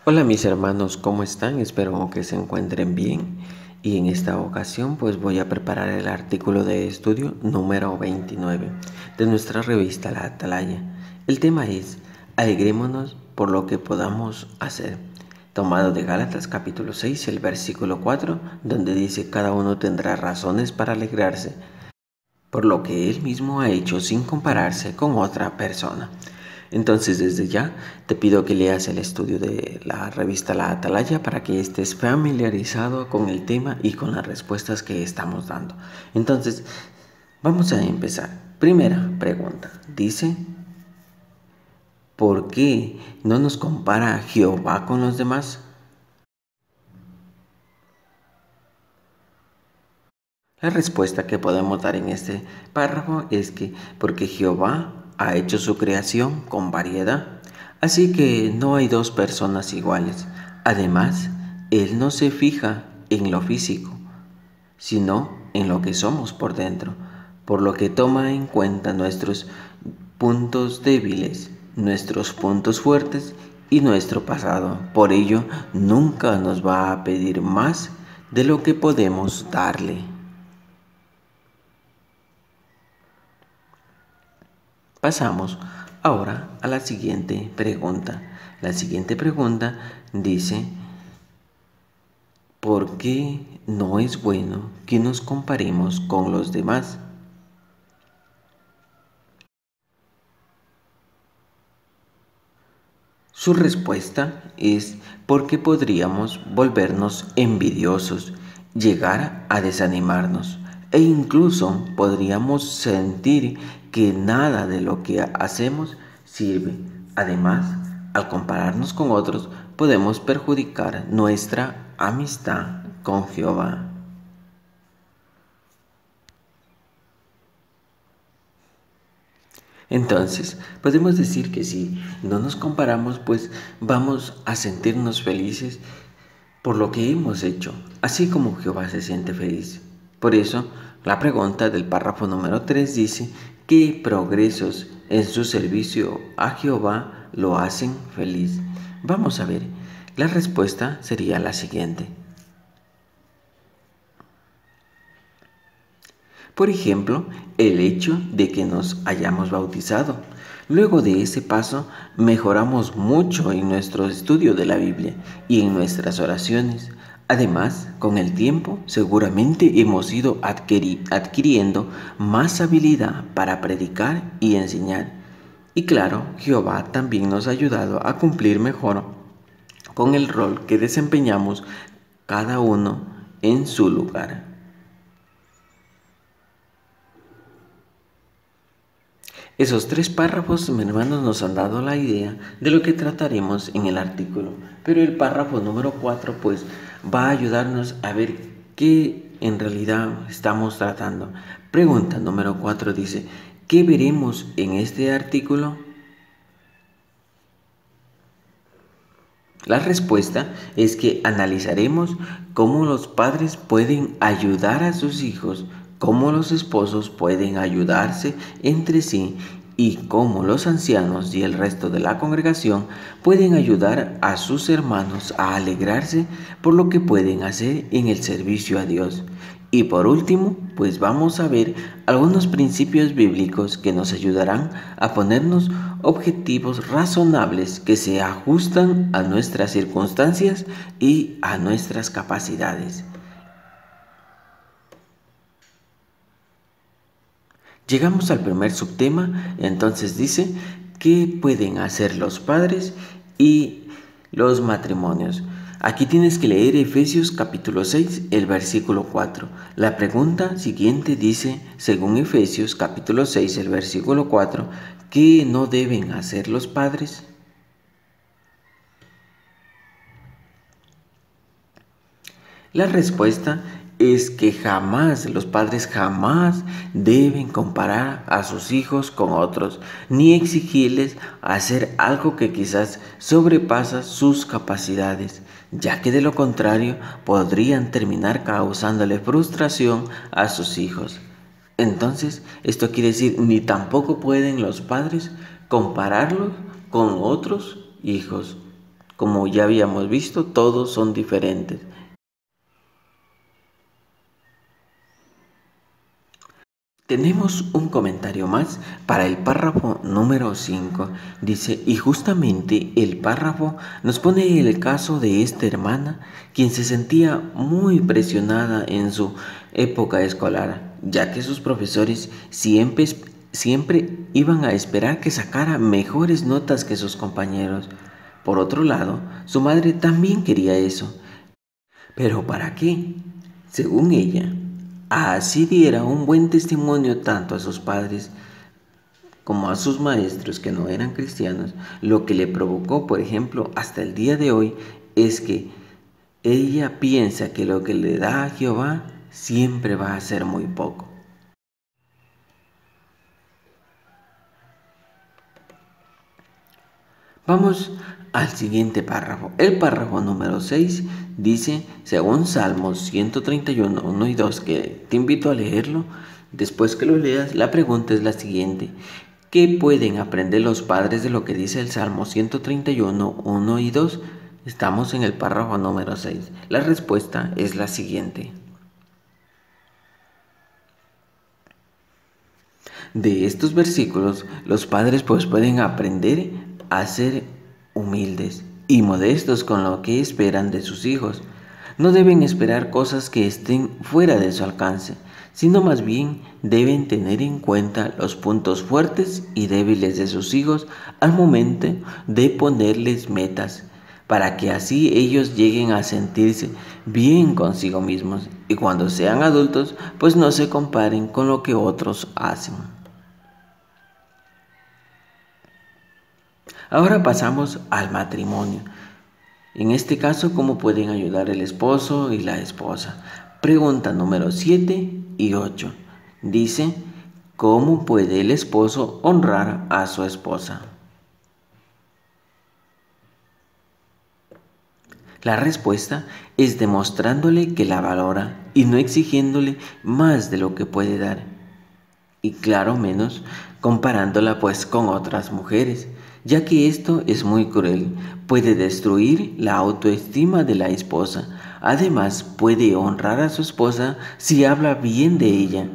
Hola mis hermanos, ¿cómo están? Espero que se encuentren bien. Y en esta ocasión pues voy a preparar el artículo de estudio número 29 de nuestra revista La Atalaya. El tema es Alegrémonos por lo que podamos hacer. Tomado de Gálatas capítulo 6, el versículo 4, donde dice: cada uno tendrá razones para alegrarse por lo que él mismo ha hecho sin compararse con otra persona. Entonces, desde ya te pido que leas el estudio de la revista La Atalaya para que estés familiarizado con el tema y con las respuestas que estamos dando. Entonces, vamos a empezar. Primera pregunta. Dice: ¿por qué no nos compara Jehová con los demás? La respuesta que podemos dar en este párrafo es que porque Jehová ha hecho su creación con variedad, así que no hay dos personas iguales. Además, Él no se fija en lo físico, sino en lo que somos por dentro, por lo que toma en cuenta nuestros puntos débiles, nuestros puntos fuertes y nuestro pasado. Por ello, nunca nos va a pedir más de lo que podemos darle. Pasamos ahora a la siguiente pregunta. La siguiente pregunta dice: ¿por qué no es bueno que nos comparemos con los demás? Su respuesta es porque podríamos volvernos envidiosos, llegar a desanimarnos e incluso podríamos sentir que nada de lo que hacemos sirve. Además, al compararnos con otros, podemos perjudicar nuestra amistad con Jehová. Entonces, podemos decir que si no nos comparamos, pues vamos a sentirnos felices por lo que hemos hecho, así como Jehová se siente feliz. Por eso, la pregunta del párrafo número 3 dice: ¿qué progresos en su servicio a Jehová lo hacen feliz? Vamos a ver, la respuesta sería la siguiente. Por ejemplo, el hecho de que nos hayamos bautizado. Luego de ese paso, mejoramos mucho en nuestro estudio de la Biblia y en nuestras oraciones. Además, con el tiempo, seguramente hemos ido adquiriendo más habilidad para predicar y enseñar. Y claro, Jehová también nos ha ayudado a cumplir mejor con el rol que desempeñamos cada uno en su lugar. Esos tres párrafos, mis hermanos, nos han dado la idea de lo que trataremos en el artículo, pero el párrafo número 4 pues va a ayudarnos a ver qué en realidad estamos tratando. Pregunta número 4 dice: ¿qué veremos en este artículo? La respuesta es que analizaremos cómo los padres pueden ayudar a sus hijos, cómo los esposos pueden ayudarse entre sí y cómo los ancianos y el resto de la congregación pueden ayudar a sus hermanos a alegrarse por lo que pueden hacer en el servicio a Dios. Y por último, pues vamos a ver algunos principios bíblicos que nos ayudarán a ponernos objetivos razonables que se ajustan a nuestras circunstancias y a nuestras capacidades. Llegamos al primer subtema, entonces dice: ¿qué pueden hacer los padres y los matrimonios? Aquí tienes que leer Efesios capítulo 6, el versículo 4. La pregunta siguiente dice, según Efesios capítulo 6, el versículo 4, ¿qué no deben hacer los padres? La respuesta es que los padres jamás deben comparar a sus hijos con otros, ni exigirles hacer algo que quizás sobrepasa sus capacidades, ya que de lo contrario podrían terminar causándole frustración a sus hijos. Entonces, esto quiere decir, ni tampoco pueden los padres compararlos con otros hijos. Como ya habíamos visto, todos son diferentes. Tenemos un comentario más para el párrafo número 5. Dice, y justamente el párrafo nos pone el caso de esta hermana, quien se sentía muy presionada en su época escolar, ya que sus profesores siempre iban a esperar que sacara mejores notas que sus compañeros. Por otro lado, su madre también quería eso. ¿Pero para qué? Según ella, así diera un buen testimonio tanto a sus padres como a sus maestros que no eran cristianos, lo que le provocó, por ejemplo, hasta el día de hoy, es que ella piensa que lo que le da a Jehová siempre va a ser muy poco. Vamos al siguiente párrafo. El párrafo número 6 dice, según Salmos 131, 1 y 2, que te invito a leerlo. Después que lo leas, la pregunta es la siguiente. ¿Qué pueden aprender los padres de lo que dice el Salmo 131, 1 y 2? Estamos en el párrafo número 6. La respuesta es la siguiente. De estos versículos, los padres pues pueden aprender a ser humildes y modestos con lo que esperan de sus hijos. No deben esperar cosas que estén fuera de su alcance, sino más bien deben tener en cuenta los puntos fuertes y débiles de sus hijos al momento de ponerles metas, para que así ellos lleguen a sentirse bien consigo mismos y cuando sean adultos pues no se comparen con lo que otros hacen. Ahora pasamos al matrimonio. En este caso, ¿cómo pueden ayudar el esposo y la esposa? Pregunta número 7 y 8. Dice, ¿cómo puede el esposo honrar a su esposa? La respuesta es demostrándole que la valora y no exigiéndole más de lo que puede dar. Y claro, menos comparándola pues con otras mujeres, ya que esto es muy cruel, puede destruir la autoestima de la esposa. Además, puede honrar a su esposa si habla bien de ella.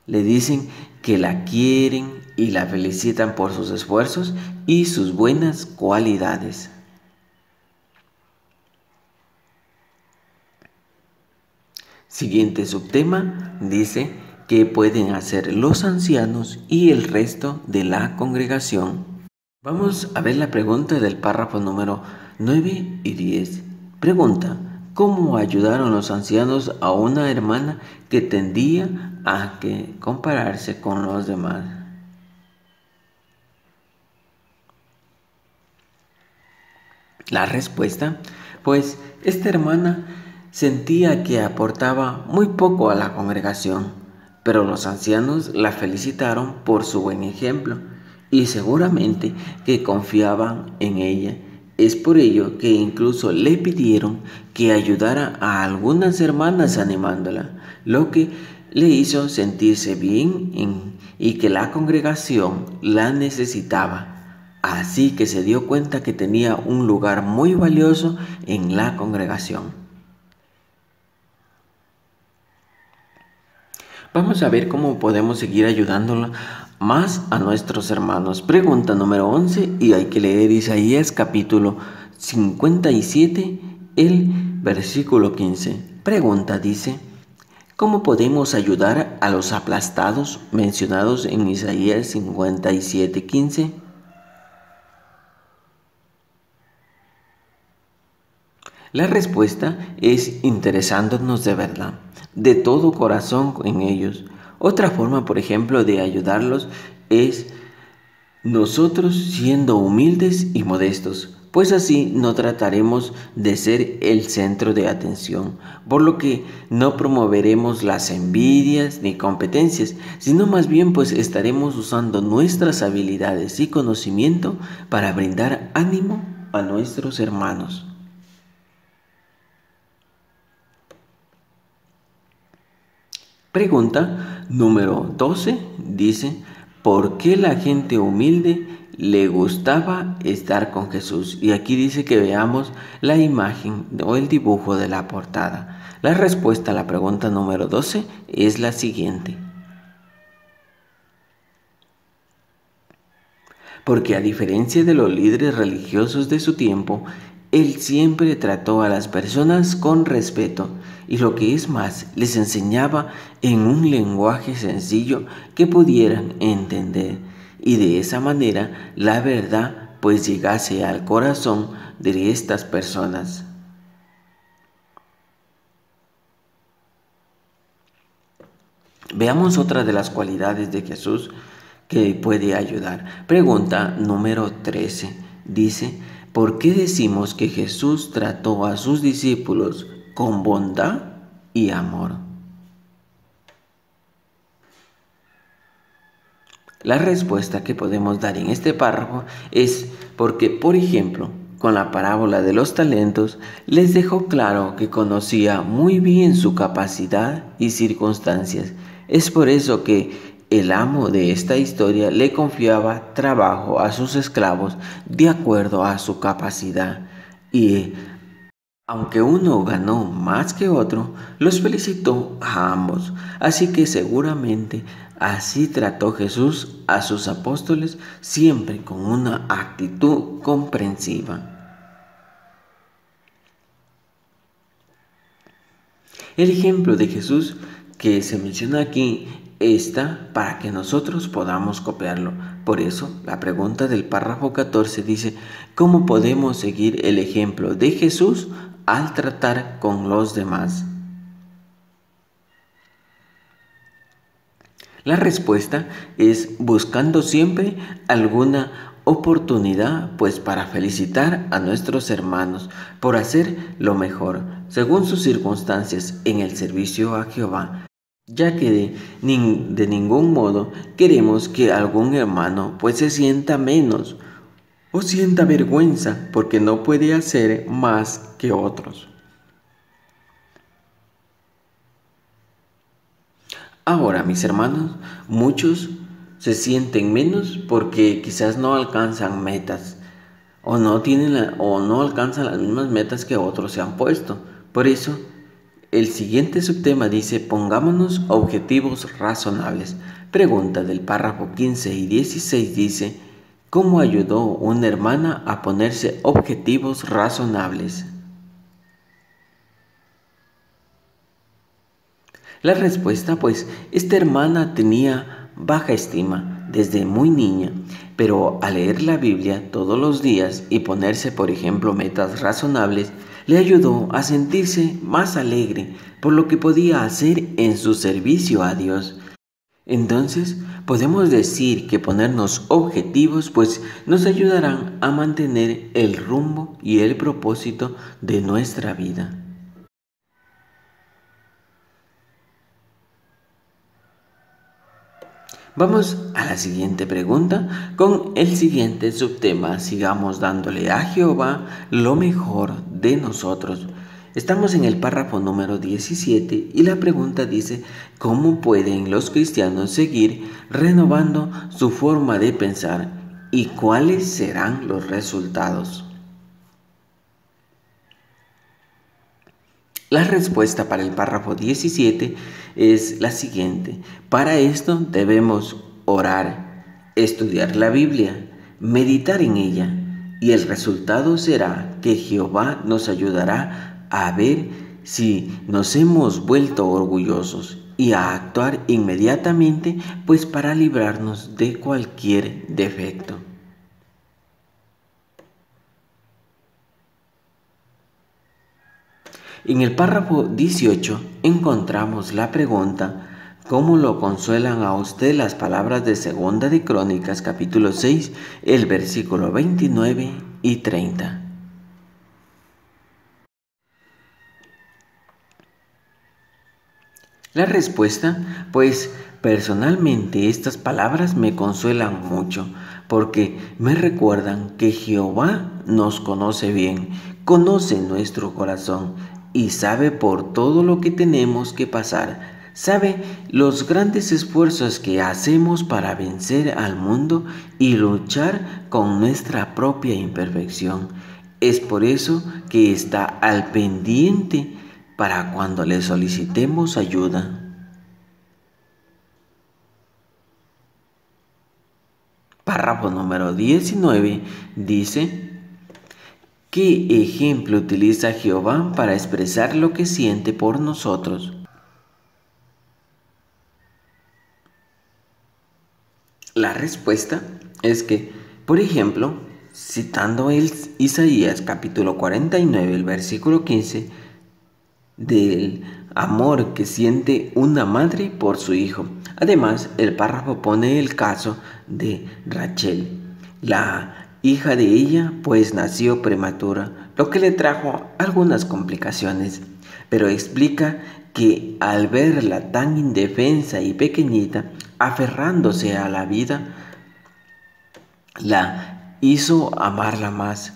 Le dicen que la quieren y la felicitan por sus esfuerzos y sus buenas cualidades. Siguiente subtema dice que pueden hacer los ancianos y el resto de la congregación. Vamos a ver la pregunta del párrafo número 9 y 10. Pregunta, ¿cómo ayudaron los ancianos a una hermana que tendía a compararse con los demás? La respuesta, pues esta hermana sentía que aportaba muy poco a la congregación, pero los ancianos la felicitaron por su buen ejemplo y seguramente que confiaban en ella. Es por ello que incluso le pidieron que ayudara a algunas hermanas animándola, lo que le hizo sentirse bien y que la congregación la necesitaba. Así que se dio cuenta que tenía un lugar muy valioso en la congregación. Vamos a ver cómo podemos seguir ayudándola más a nuestros hermanos. Pregunta número 11 y hay que leer Isaías capítulo 57, el versículo 15. Pregunta dice, ¿cómo podemos ayudar a los aplastados mencionados en Isaías 57, 15? La respuesta es interesándonos de verdad, de todo corazón en ellos. Otra forma, por ejemplo, de ayudarlos es nosotros siendo humildes y modestos, pues así no trataremos de ser el centro de atención, por lo que no promoveremos las envidias ni competencias, sino más bien pues estaremos usando nuestras habilidades y conocimiento para brindar ánimo a nuestros hermanos. Pregunta número 12 dice, por qué la gente humilde le gustaba estar con Jesús. Y aquí dice que veamos la imagen o el dibujo de la portada. La respuesta a la pregunta número 12 es la siguiente. Porque a diferencia de los líderes religiosos de su tiempo, él siempre trató a las personas con respeto y lo que es más, les enseñaba en un lenguaje sencillo que pudieran entender y de esa manera la verdad pues llegase al corazón de estas personas. Veamos otra de las cualidades de Jesús que puede ayudar. Pregunta número 13. Dice, ¿por qué decimos que Jesús trató a sus discípulos con bondad y amor? La respuesta que podemos dar en este párrafo es porque, por ejemplo, con la parábola de los talentos, les dejó claro que conocía muy bien su capacidad y circunstancias. Es por eso que el amo de esta historia le confiaba trabajo a sus esclavos de acuerdo a su capacidad. Y aunque uno ganó más que otro, los felicitó a ambos. Así que seguramente así trató Jesús a sus apóstoles, siempre con una actitud comprensiva. El ejemplo de Jesús que se menciona aquí está para que nosotros podamos copiarlo. Por eso, la pregunta del párrafo 14 dice, ¿cómo podemos seguir el ejemplo de Jesús al tratar con los demás? La respuesta es buscando siempre alguna oportunidad pues para felicitar a nuestros hermanos por hacer lo mejor según sus circunstancias en el servicio a Jehová, ya que de ningún modo queremos que algún hermano pues se sienta menos o sienta vergüenza porque no puede hacer más que otros. Ahora, mis hermanos, muchos se sienten menos porque quizás no alcanzan metas o no alcanzan las mismas metas que otros se han puesto. Por eso, el siguiente subtema dice, pongámonos objetivos razonables. Pregunta del párrafo 15 y 16 dice, ¿cómo ayudó una hermana a ponerse objetivos razonables? La respuesta, pues, esta hermana tenía baja estima desde muy niña, pero al leer la Biblia todos los días y ponerse, por ejemplo, metas razonables, le ayudó a sentirse más alegre por lo que podía hacer en su servicio a Dios. Entonces, podemos decir que ponernos objetivos, pues, nos ayudarán a mantener el rumbo y el propósito de nuestra vida. Vamos a la siguiente pregunta con el siguiente subtema. Sigamos dándole a Jehová lo mejor de nosotros. Estamos en el párrafo número 17 y la pregunta dice, ¿cómo pueden los cristianos seguir renovando su forma de pensar y cuáles serán los resultados? La respuesta para el párrafo 17 es la siguiente. Para esto debemos orar, estudiar la Biblia, meditar en ella, y el resultado será que Jehová nos ayudará a ver si nos hemos vuelto orgullosos y a actuar inmediatamente, pues para librarnos de cualquier defecto. En el párrafo 18 encontramos la pregunta, ¿cómo lo consuelan a usted las palabras de Segunda de Crónicas, capítulo 6, el versículo 29 y 30? La respuesta, pues personalmente estas palabras me consuelan mucho, porque me recuerdan que Jehová nos conoce bien, conoce nuestro corazón y sabe por todo lo que tenemos que pasar. sabe los grandes esfuerzos que hacemos para vencer al mundo y luchar con nuestra propia imperfección. Es por eso que está al pendiente para cuando le solicitemos ayuda. Párrafo número 19 dice: ¿qué ejemplo utiliza Jehová para expresar lo que siente por nosotros? La respuesta es que, por ejemplo, citando Isaías capítulo 49, el versículo 15, del amor que siente una madre por su hijo. Además, el párrafo pone el caso de Rachel, la hija de ella, pues nació prematura, lo que le trajo algunas complicaciones, pero explica que al verla tan indefensa y pequeñita, aferrándose a la vida, la hizo amarla más.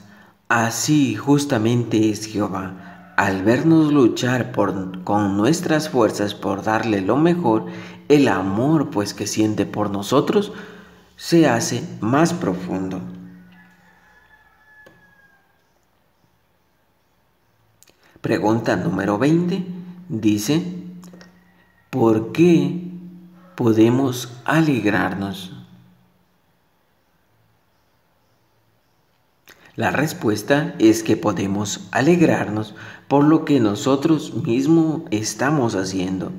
Así justamente es Jehová. Al vernos luchar con nuestras fuerzas por darle lo mejor, el amor pues que siente por nosotros se hace más profundo. Pregunta número 20 dice: ¿por qué podemos alegrarnos? La respuesta es que podemos alegrarnos por lo que nosotros mismos estamos haciendo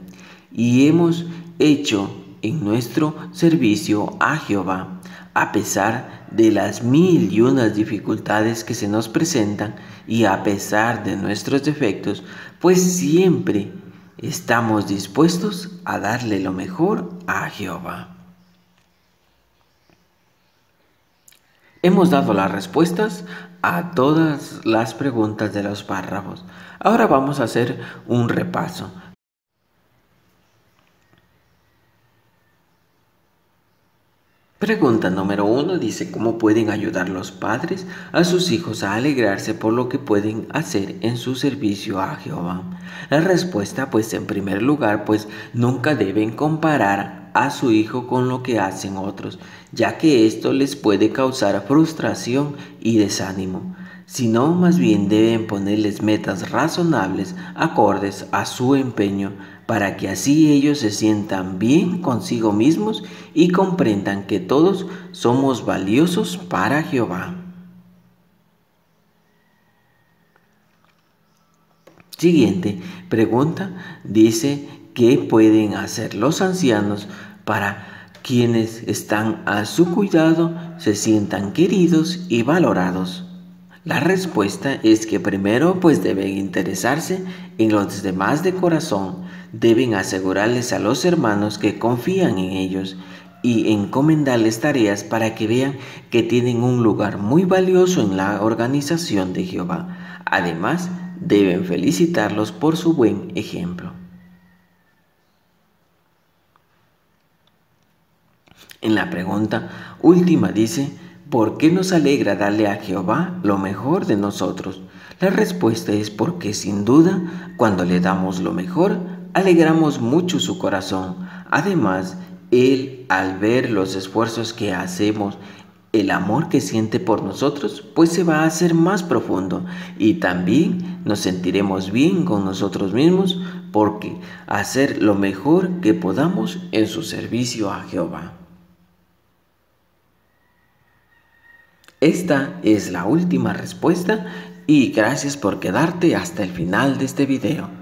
y hemos hecho en nuestro servicio a Jehová, a pesar de las 1001 dificultades que se nos presentan y a pesar de nuestros defectos, pues siempre estamos dispuestos a darle lo mejor a Jehová. Hemos dado las respuestas a todas las preguntas de los párrafos. Ahora vamos a hacer un repaso. Pregunta número 1 dice: ¿cómo pueden ayudar los padres a sus hijos a alegrarse por lo que pueden hacer en su servicio a Jehová? La respuesta, pues en primer lugar, pues nunca deben comparar a su hijo con lo que hacen otros, ya que esto les puede causar frustración y desánimo, sino más bien deben ponerles metas razonables acordes a su empeño, para que así ellos se sientan bien consigo mismos y comprendan que todos somos valiosos para Jehová. Siguiente pregunta dice: ¿qué pueden hacer los ancianos para quienes están a su cuidado se sientan queridos y valorados? La respuesta es que primero pues deben interesarse en los demás de corazón, deben asegurarles a los hermanos que confían en ellos y encomendarles tareas para que vean que tienen un lugar muy valioso en la organización de Jehová. Además, deben felicitarlos por su buen ejemplo. En la pregunta última dice: ¿por qué nos alegra darle a Jehová lo mejor de nosotros? La respuesta es porque sin duda, cuando le damos lo mejor, alegramos mucho su corazón. Además, Él, al ver los esfuerzos que hacemos, el amor que siente por nosotros, pues se va a hacer más profundo y también nos sentiremos bien con nosotros mismos porque hacer lo mejor que podamos en su servicio a Jehová. Esta es la última respuesta y gracias por quedarte hasta el final de este video.